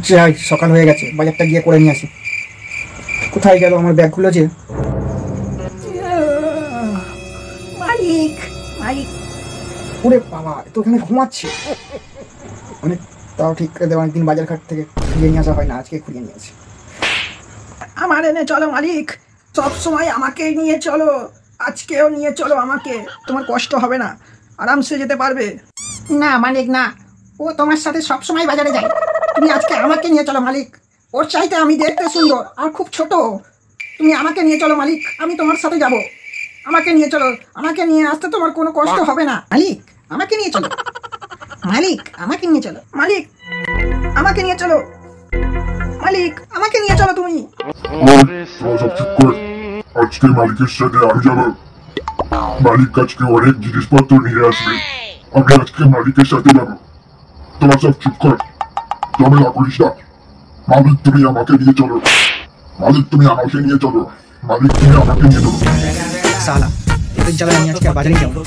যাই, সকাল হয়ে গেছে, বাজারটা গিয়ে করে নিয়ে আসি। কোথায় গেল আমার ব্যাগগুলো যে? মালিক, মালিক, ওরে বাবা, তো ওখানে ঘুমাচ্ছে। অনেক তাও ঠিক করে দেওয়া, অনেকদিন বাজার ঘাট থেকে খুঁজে নিয়ে আসা হয় না, আজকে খুঁজে নিয়ে আসি। আমার এনে চলো মালিক, সব সময় আমাকে নিয়ে চলো, আজকেও নিয়ে চলো আমাকে, তোমার কষ্ট হবে না, আরামসে যেতে পারবে। না মালিক না, ও তোমার সাথে সব সময় বাজারে যায়, তুমি আজকে আমাকে নিয়ে চলো মালিক। ওর চাইতে আমি দেখতে সুন্দর আর খুব ছোট, তুমি আমাকে নিয়ে চলো মালিক, আমি তোমার সাথে যাব। আমাকে নিয়ে চলো, আমাকে নিয়ে আসতে তোমার কোনো কষ্ট হবে না মালিক, আমাকে নিয়ে চলো মালিক, আমাকে নিয়ে চলো মালিক, আমাকে নিয়ে চলো মালিক, আমাকে নিয়ে চলো তুমি। তোরা সব চুপ কর। আজকে মালিকের সাথে আমি যাব। মালিক আজকে অনেক জিনিসপত্র নিয়ে আসবে, আমি আজকে মালিকের সাথে যাব। তোরা সব চুপ কর, ঝামেলা করিস না। মালিক তুমি আমাকে নিয়ে চলো, মালিক তুমি আমাকে নিয়ে চলো, মালিক তুমি আমাকে নিয়ে চলো। সালা, এদের জ্বালায় আমি আজকে আর বাজারে যাবো।